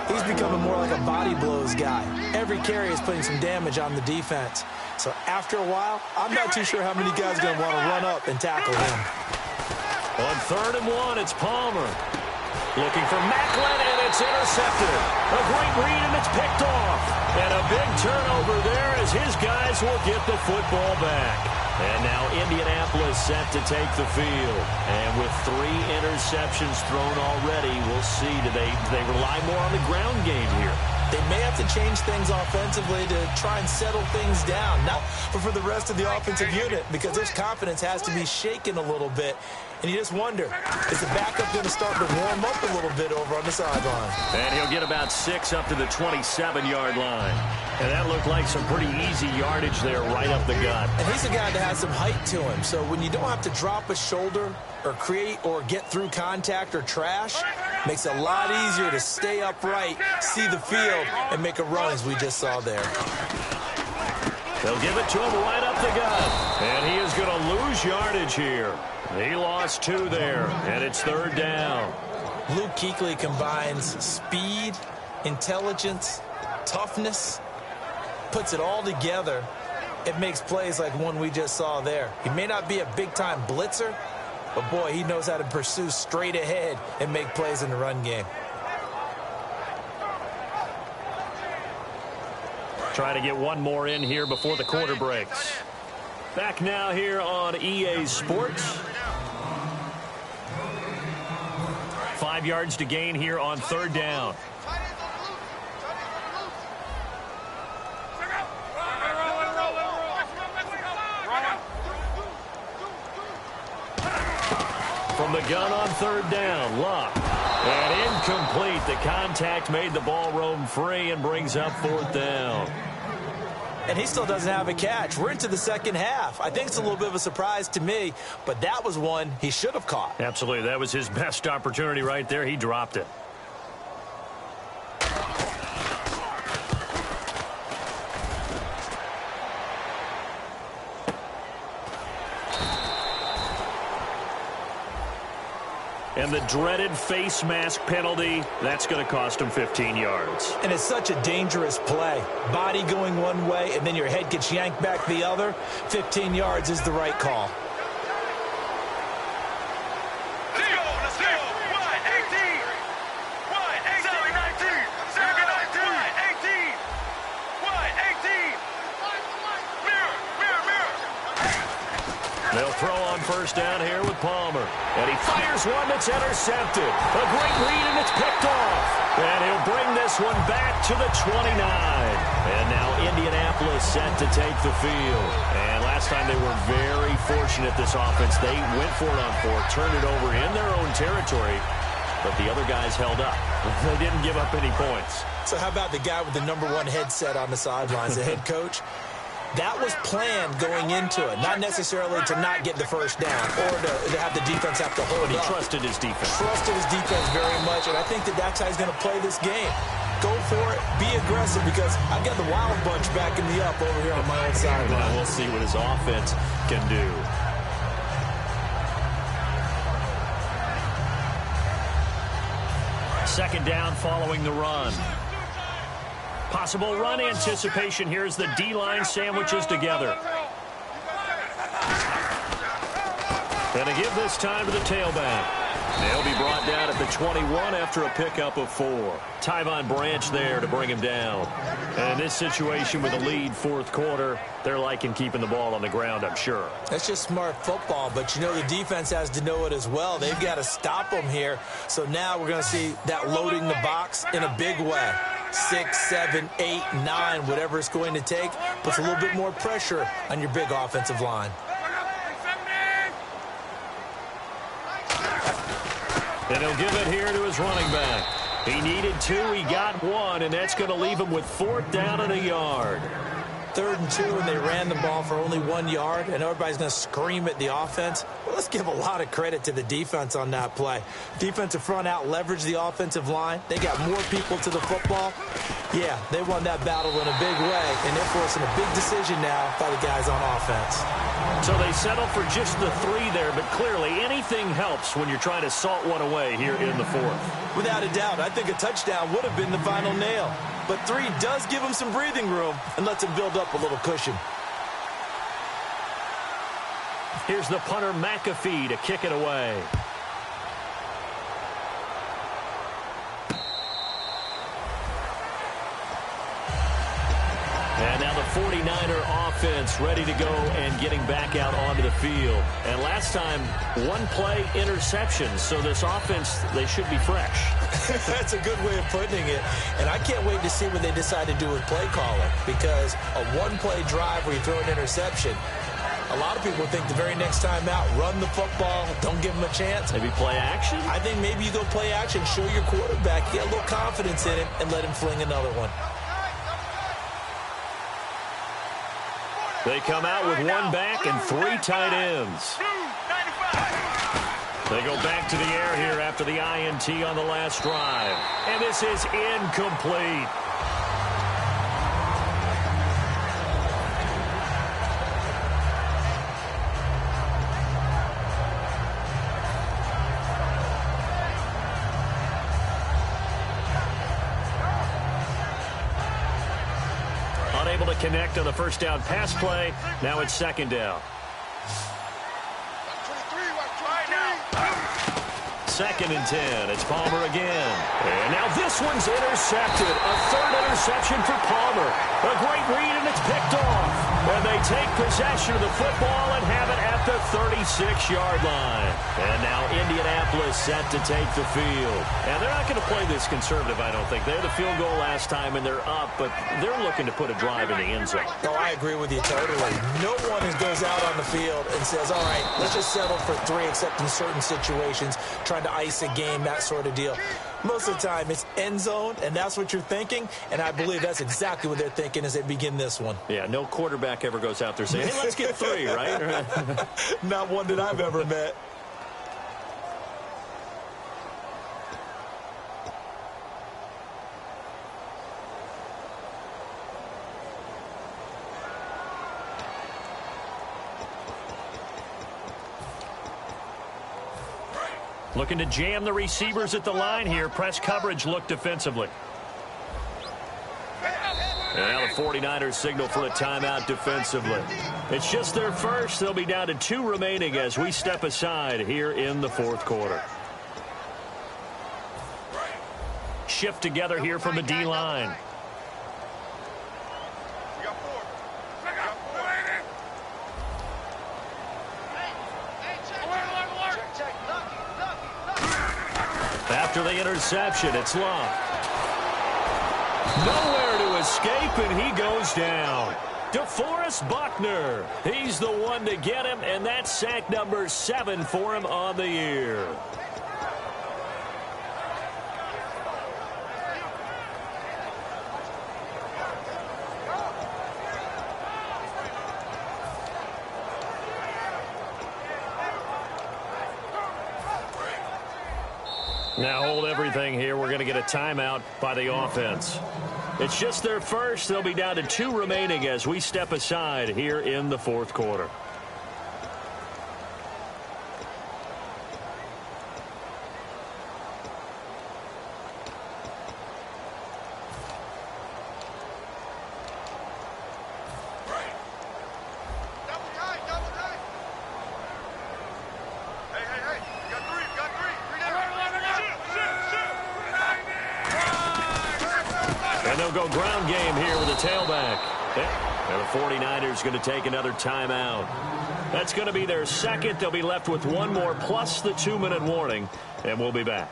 Speaker 2: he's becoming more like a body blows guy. Every carry is putting some damage on the defense. So after a while, I'm not too sure how many guys are going to want to run up and tackle him.
Speaker 4: On 3rd-and-1, it's Palmer. Looking for Macklin, and it's intercepted. A great read, and it's picked off. And a big turnover there as his guys will get the football back. And now Indianapolis set to take the field. And with 3 interceptions thrown already, we'll see. Do they rely more on the ground game here?
Speaker 2: They may have to change things offensively to try and settle things down. Now, but for the rest of the offensive unit, because their confidence has to be shaken a little bit. And you just wonder, is the backup going to start to warm up a little bit over on the sideline?
Speaker 4: And he'll get about 6 up to the 27-yard line. And that looked like some pretty easy yardage there right up the gut.
Speaker 2: And he's a guy that has some height to him. So when you don't have to drop a shoulder or create or get through contact or trash, makes it a lot easier to stay upright, see the field, and make a run as we just saw there.
Speaker 4: They'll give it to him right up the gut. And he is going to lose yardage here. He lost 2 there, and it's 3rd down.
Speaker 2: Luke Kuechly combines speed, intelligence, toughness, puts it all together. It makes plays like one we just saw there. He may not be a big-time blitzer, but, boy, he knows how to pursue straight ahead and make plays in the run game.
Speaker 4: Try to get one more in here before the quarter breaks. Back now here on EA Sports. 5 yards to gain here on 3rd down. From the gun on 3rd down, Luck. And incomplete. The contact made the ball roam free and brings up 4th down.
Speaker 2: And he still doesn't have a catch. We're into the second half. I think it's a little bit of a surprise to me, but that was one he should have caught.
Speaker 4: Absolutely. That was his best opportunity right there. He dropped it. And the dreaded face mask penalty, that's going to cost him 15 yards.
Speaker 2: And it's such a dangerous play. Body going one way, and then your head gets yanked back the other. 15 yards is the right call.
Speaker 4: They'll throw on 1st down here with Palmer. And he fires one that's intercepted. A great read, and it's picked off. And he'll bring this one back to the 29. And now Indianapolis set to take the field. And last time they were very fortunate, this offense. They went for it on 4, turned it over in their own territory. But the other guys held up. They didn't give up any points.
Speaker 2: So how about the guy with the #1 headset on the sidelines, the head coach? That was planned going into it, not necessarily to not get the 1st down or to have the defense have to hold
Speaker 4: He
Speaker 2: up.
Speaker 4: trusted his defense.
Speaker 2: Trusted his defense very much, and I think that's how he's going to play this game. Go for it, be aggressive, because I've got the Wild Bunch backing me up over here on my own sideline.
Speaker 4: We'll see what his offense can do. Second down following the run. Possible run anticipation. Here's the D-line sandwiches together. And to give this time to the tailback. They'll be brought down at the 21 after a pickup of 4. Tyvon Branch there to bring him down. And in this situation with a lead 4th quarter, they're liking keeping the ball on the ground, I'm sure.
Speaker 2: That's just smart football, but you know the defense has to know it as well. They've got to stop them here. So now we're going to see that loading the box in a big way. 6, 7, 8, 9, whatever it's going to take, puts a little bit more pressure on your big offensive line.
Speaker 4: And he'll give it here to his running back. He needed 2, he got 1, and that's going to leave him with 4th down and a yard.
Speaker 2: 3rd and 2 and they ran the ball for only 1 yard and everybody's going to scream at the offense? Well, let's give a lot of credit to the defense on that play. Defensive front out leveraged the offensive line. They got more people to the football. Yeah, they won that battle in a big way, and they're forcing a big decision now by the guys on offense.
Speaker 4: So they settle for just the 3 there, but clearly anything helps when you're trying to salt one away here in the 4th.
Speaker 2: Without a doubt, I think a touchdown would have been the final nail. But 3 does give them some breathing room and lets them build up a little cushion.
Speaker 4: Here's the punter McAfee to kick it away. And now the 49er offense ready to go and getting back out onto the field. And last time, 1 play interception. So this offense, they should be fresh.
Speaker 2: That's a good way of putting it. And I can't wait to see what they decide to do with play calling. Because a 1-play drive where you throw an interception, a lot of people think the very next time out, run the football, don't give them a chance.
Speaker 4: Maybe play action?
Speaker 2: I think maybe you go play action, show your quarterback, get a little confidence in him, and let him fling another one.
Speaker 4: They come out with 1 back and 3 tight ends. They go back to the air here after the INT on the last drive. And this is incomplete. Unable to connect on the first down pass play. Now it's 2nd down. 2nd and 10. It's Palmer again. And now this one's intercepted. A 3rd interception for Palmer. A great read, and it's picked off. And they take possession of the football and have it at the 36-yard line. And now Indianapolis set to take the field. And they're not going to play this conservative, I don't think. They had the field goal last time, and they're up, but they're looking to put a drive in the end zone.
Speaker 2: Oh, I agree with you totally. No one goes out on the field and says, all right, let's just settle for 3, except in certain situations, trying to ice a game, that sort of deal. Most of the time, it's end zone, and that's what you're thinking, and I believe that's exactly what they're thinking as they begin this one.
Speaker 4: Yeah, no quarterback ever goes out there saying, hey, let's get 3, right?
Speaker 2: Not one that I've ever met.
Speaker 4: Looking to jam the receivers at the line here. Press coverage look defensively. And now the 49ers signal for a timeout defensively. It's just their first. They'll be down to 2 remaining as we step aside here in the 4th quarter. Shift together here from the D-line. After the interception, it's Love. Nowhere to escape, and he goes down. DeForest Buckner. He's the one to get him, and that's sack number 7 for him on the year. Now hold everything here. We're going to get a timeout by the offense. It's just their first. They'll be down to 2 remaining as we step aside here in the 4th quarter. Go ground game here with a tailback. And the 49ers going to take another timeout. That's going to be their 2nd. They'll be left with 1 more plus the 2-minute warning, and we'll be back.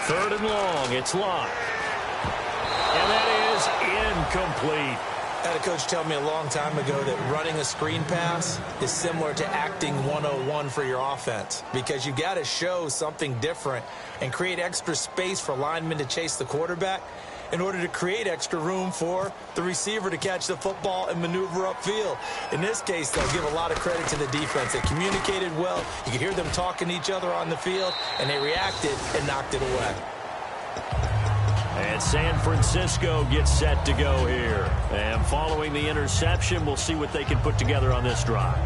Speaker 4: Third and long. It's locked. And that is is incomplete.
Speaker 2: I had a coach tell me a long time ago that running a screen pass is similar to acting 101 for your offense, because you got to show something different and create extra space for linemen to chase the quarterback in order to create extra room for the receiver to catch the football and maneuver upfield. In this case, they'll give a lot of credit to the defense. They communicated well. You could hear them talking to each other on the field, and they reacted and knocked it away.
Speaker 4: And San Francisco gets set to go here. And following the interception, we'll see what they can put together on this drive.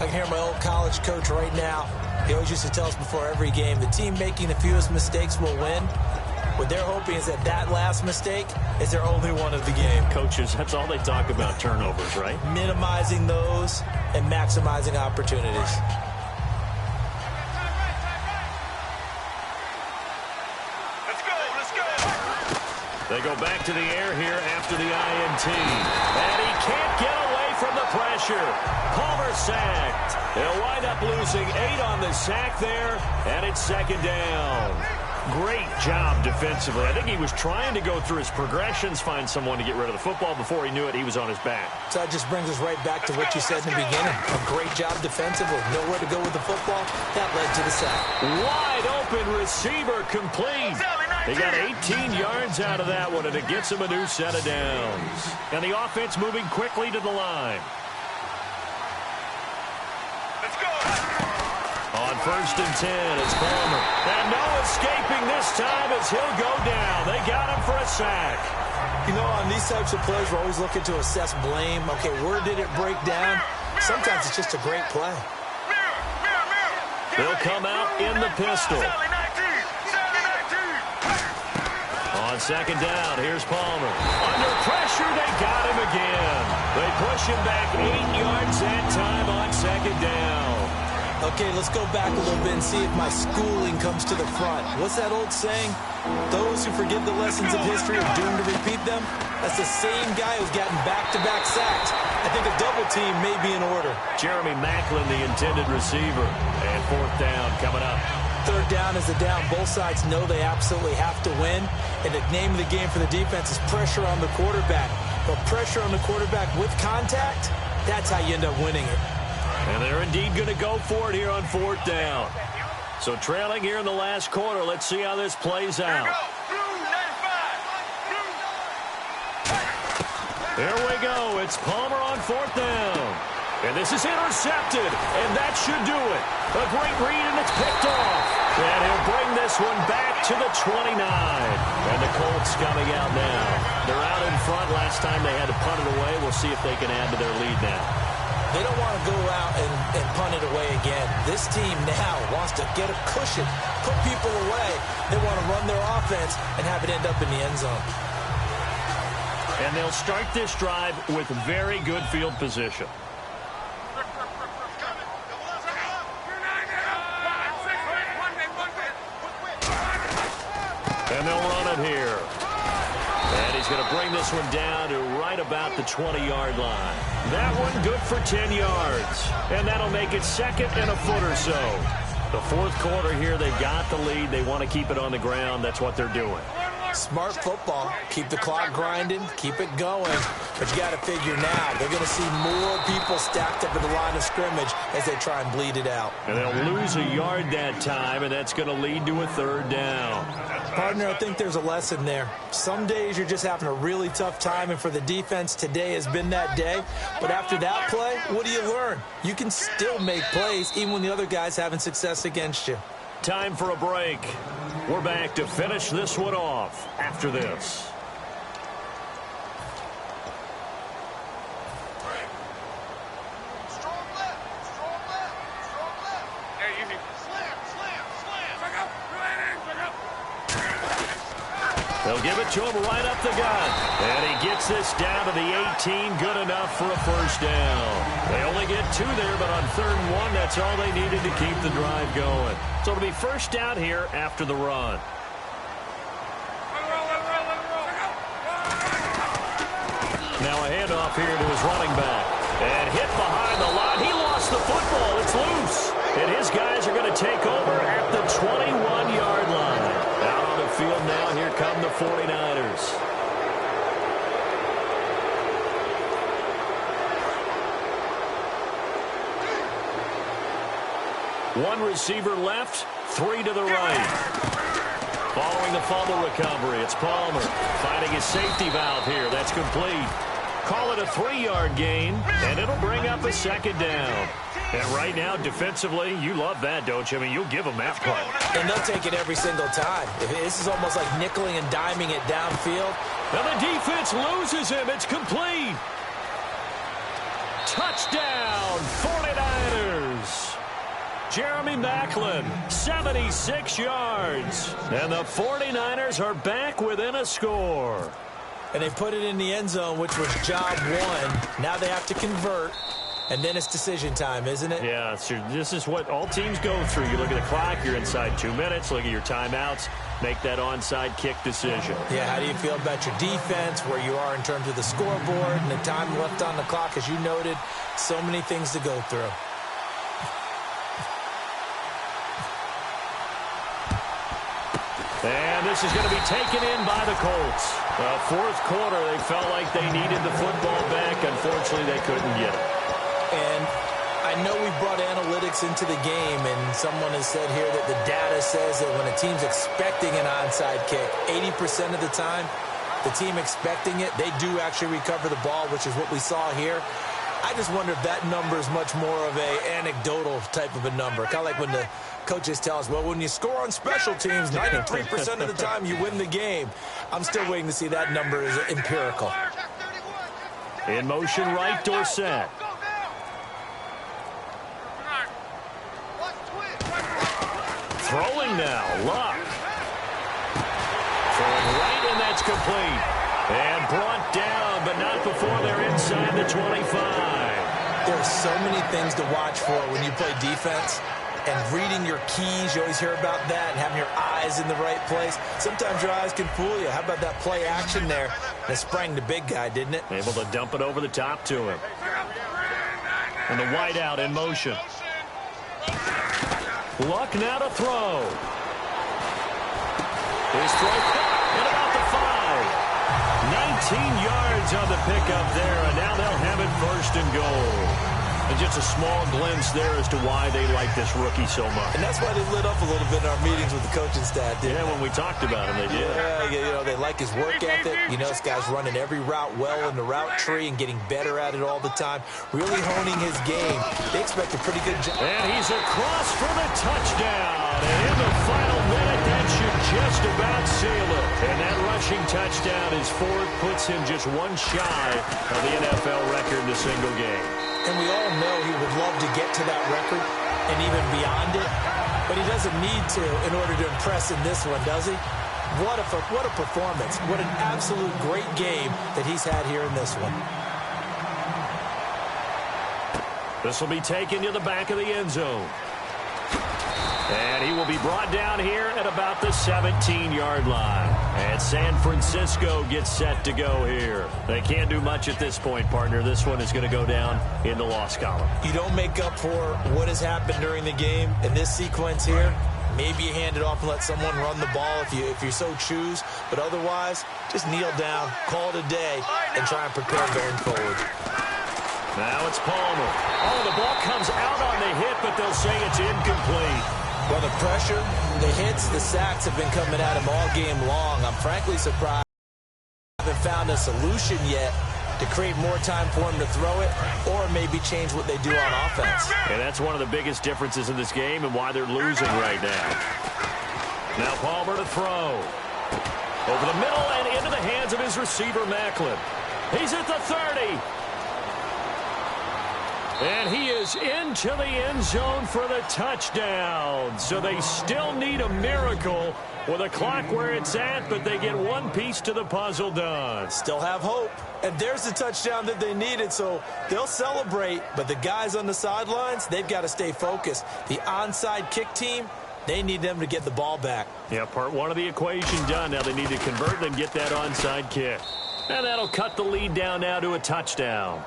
Speaker 2: I can hear my old college coach right now. He always used to tell us before every game, the team making the fewest mistakes will win. What they're hoping is that last mistake is their only one of the game.
Speaker 4: Coaches, that's all they talk about, turnovers, right?
Speaker 2: Minimizing those and maximizing opportunities.
Speaker 5: Let's go.
Speaker 4: They go back to the air here after the INT. And he can't get away from the pressure. Palmer sacked. They'll wind up losing 8 on the sack there, and it's second down. Great job defensively. I think he was trying to go through his progressions, find someone to get rid of the football. Before he knew it, he was on his back.
Speaker 2: So that just brings us right back to what you said in the beginning. A great job defensively. Nowhere to go with the football. That led to the sack.
Speaker 4: Wide open receiver complete. He got 18 yards out of that one, and it gets him a new set of downs. And the offense moving quickly to the line.
Speaker 5: Let's go.
Speaker 4: On 1st and 10, it's Palmer. And no escaping this time as he'll go down. They got him for a sack.
Speaker 2: You know, on these types of plays, we're always looking to assess blame. Okay, where did it break down? Sometimes it's just a great play.
Speaker 4: They'll come out in the pistol. On second down, here's Palmer. Under pressure, they got him again. They push him back 8 yards that time on second down.
Speaker 2: Okay, let's go back a little bit and see if my schooling comes to the front. What's that old saying? Those who forget the lessons of history are doomed to repeat them. That's the same guy who's gotten back-to-back sacks. I think a double team may be in order.
Speaker 4: Jeremy Maclin, the intended receiver. And 4th down coming up.
Speaker 2: 3rd down is the down. Both sides know they absolutely have to win. And the name of the game for the defense is pressure on the quarterback. But pressure on the quarterback with contact, that's how you end up winning it.
Speaker 4: And they're indeed going to go for it here on 4th down. So trailing here in the last quarter. Let's see how this plays out. There we go. It's Palmer on 4th down. And this is intercepted. And that should do it. A great read, and it's picked off. And he'll bring this one back to the 29. And the Colts coming out now. They're out in front. Last time they had to punt it away. We'll see if they can add to their lead now.
Speaker 2: They don't want to go out and punt it away again. This team now wants to get a cushion, put people away. They want to run their offense and have it end up in the end zone.
Speaker 4: And they'll start this drive with very good field position. And they'll run it here. And he's going to bring this one down to right about the 20-yard line. That one good for 10 yards. And that'll make it 2nd and a foot or so. The 4th quarter here, they've got the lead. They want to keep it on the ground. That's what they're doing.
Speaker 2: Smart football. Keep the clock grinding. Keep it going. But you got to figure now, they're going to see more people stacked up in the line of scrimmage as they try and bleed it out.
Speaker 4: And they'll lose a yard that time, and that's going to lead to a 3rd down.
Speaker 2: Partner, I think there's a lesson there. Some days you're just having a really tough time, and for the defense, today has been that day. But after that play, what do you learn? You can still make plays even when the other guy's having success against you.
Speaker 4: Time for a break. We're back to finish this one off after this. They'll give it to him right up the gut. And he gets this down to the 18. Good enough for a 1st down. They only get 2 there, but on 3rd and 1, that's all they needed to keep the drive going. So it'll be 1st down here after the run. Now a handoff here to his running back. And hit behind the line. He lost the football. It's loose. And his guys are going to take over at the 21-yard line. Out on the field now, here come the 49ers. One receiver left, 3 to the right. Following the fumble recovery, it's Palmer finding his safety valve here. That's complete. Call it a 3-yard gain, and it'll bring up a second down. And right now, defensively, you love that, don't you? I mean, you'll give them that part.
Speaker 2: And they'll take it every single time. This is almost like nickeling and diming it downfield.
Speaker 4: And the defense loses him. It's complete. Touchdown, 49ers. Jeremy Maclin, 76 yards. And the 49ers are back within a score.
Speaker 2: And they put it in the end zone, which was job one. Now they have to convert. And then it's decision time, isn't it?
Speaker 4: Yeah, so this is what all teams go through. You look at the clock, you're inside 2 minutes, look at your timeouts, make that onside kick decision.
Speaker 2: Yeah, how do you feel about your defense, where you are in terms of the scoreboard, and the time left on the clock, as you noted, so many things to go through.
Speaker 4: And this is going to be taken in by the Colts. Fourth quarter, they felt like they needed the football back. Unfortunately, they couldn't get it.
Speaker 2: And I know we brought analytics into the game, and someone has said here that the data says that when a team's expecting an onside kick, 80% of the time, the team expecting it, they do actually recover the ball, which is what we saw here. I just wonder if that number is much more of a anecdotal type of a number. Kind of like when the coaches tell us, well, when you score on special teams, 93% of the time you win the game. I'm still waiting to see that number is empirical.
Speaker 4: In motion right, Dorsett. Throwing now, Luck. Throwing right, and that's complete. And brought down, but not before they're inside the 25.
Speaker 2: There are so many things to watch for when you play defense. And reading your keys, you always hear about that, and having your eyes in the right place. Sometimes your eyes can fool you. How about that play action there? And it sprang the big guy, didn't it?
Speaker 4: Able to dump it over the top to him. And the wideout in motion. Luck now to throw. His throw caught at about the 5. 19 yards on the pickup there, and now they'll have it first and goal. And just a small glimpse there as to why they like this rookie so much.
Speaker 2: And that's why they lit up a little bit in our meetings with the coaching staff, didn't they?
Speaker 4: When we talked about him, they did.
Speaker 2: Yeah, you know, they like his work ethic. You know, this guy's running every route well in the route tree and getting better at it all the time, really honing his game. They expect a pretty good job.
Speaker 4: And he's across for the touchdown. And in the final minute, that should just about seal it. And that rushing touchdown, his fourth, puts him just one shy of the NFL record in a single game.
Speaker 2: And we all know he would love to get to that record and even beyond it. But he doesn't need to in order to impress in this one, does he? What a performance. What an absolute great game that he's had here in this one.
Speaker 4: This will be taken to the back of the end zone. And he will be brought down here at about the 17-yard line. And San Francisco gets set to go here. They can't do much at this point, partner. This one is going to go down in the loss column.
Speaker 2: You don't make up for what has happened during the game in this sequence here. Maybe you hand it off and let someone run the ball if you so choose. But otherwise, just kneel down, call it a day, and try and prepare going forward.
Speaker 4: Now it's Palmer. Oh, the ball comes out on the hit, but they'll say it's incomplete.
Speaker 2: Well, the pressure, the hits, the sacks have been coming at him all game long. I'm frankly surprised they haven't found a solution yet to create more time for him to throw it or maybe change what they do on offense.
Speaker 4: And that's one of the biggest differences in this game and why they're losing right now. Now Palmer to throw. Over the middle and into the hands of his receiver, Maclin. He's at the 30. And he is into the end zone for the touchdown. So they still need a miracle with a clock where it's at, but they get one piece to the puzzle done.
Speaker 2: Still have hope. And there's the touchdown that they needed, so they'll celebrate. But the guys on the sidelines, they've got to stay focused. The onside kick team, they need them to get the ball back.
Speaker 4: Yeah, part one of the equation done. Now they need to convert and get that onside kick. And that'll cut the lead down now to a touchdown.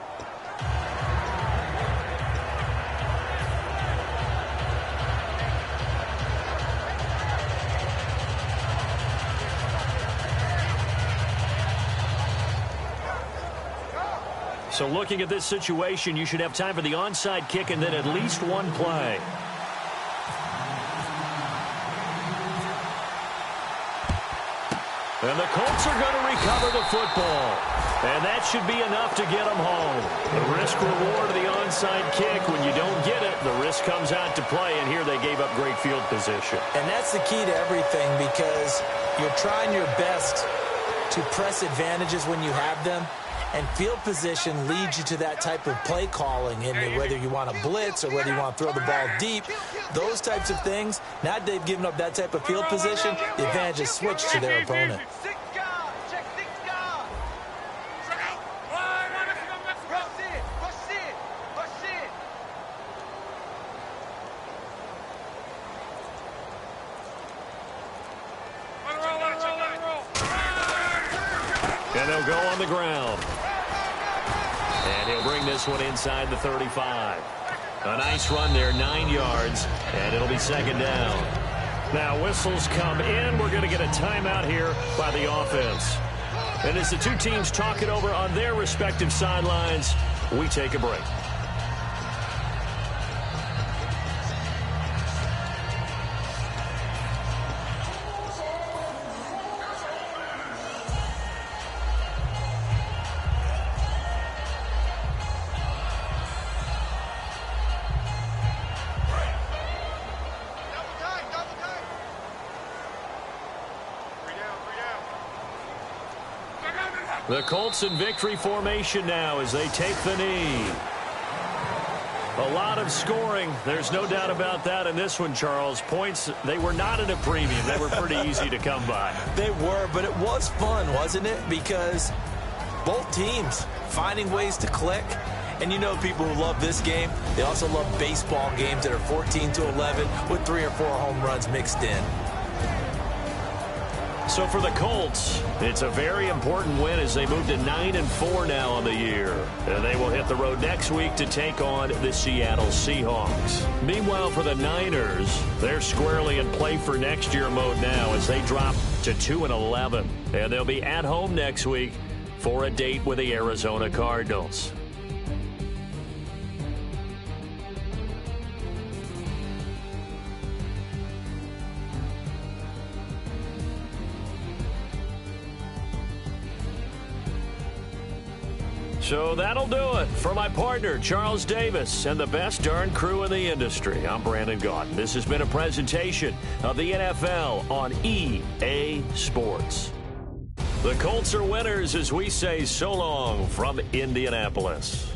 Speaker 4: So looking at this situation, you should have time for the onside kick and then at least one play. And the Colts are going to recover the football. And that should be enough to get them home. The risk reward of the onside kick. When you don't get it, the risk comes out to play. And here they gave up great field position.
Speaker 2: And that's the key to everything, because you're trying your best to press advantages when you have them. And field position leads you to that type of play calling, and whether you want to blitz or whether you want to throw the ball deep, those types of things. Now they've given up that type of field position, the advantage is switched to their opponent.
Speaker 4: And they'll go on the ground. And he'll bring this one inside the 35. A nice run there, 9 yards, and it'll be second down. Now whistles come in. We're going to get a timeout here by the offense. And as the two teams talk it over on their respective sidelines, we take a break. The Colts in victory formation now as they take the knee. A lot of scoring. There's no doubt about that in this one, Charles. Points, they were not at a premium. They were pretty easy to come by.
Speaker 2: They were, but it was fun, wasn't it? Because both teams finding ways to click. And you know people who love this game, they also love baseball games that are 14-11 with 3 or 4 home runs mixed in.
Speaker 4: So for the Colts, it's a very important win as they move to 9-4 now on the year. And they will hit the road next week to take on the Seattle Seahawks. Meanwhile, for the Niners, they're squarely in play for next year mode now as they drop to 2-11. And they'll be at home next week for a date with the Arizona Cardinals. So that'll do it. For my partner, Charles Davis, and the best darn crew in the industry, I'm Brandon Gaudin. This has been a presentation of the NFL on EA Sports. The Colts are winners as we say so long from Indianapolis.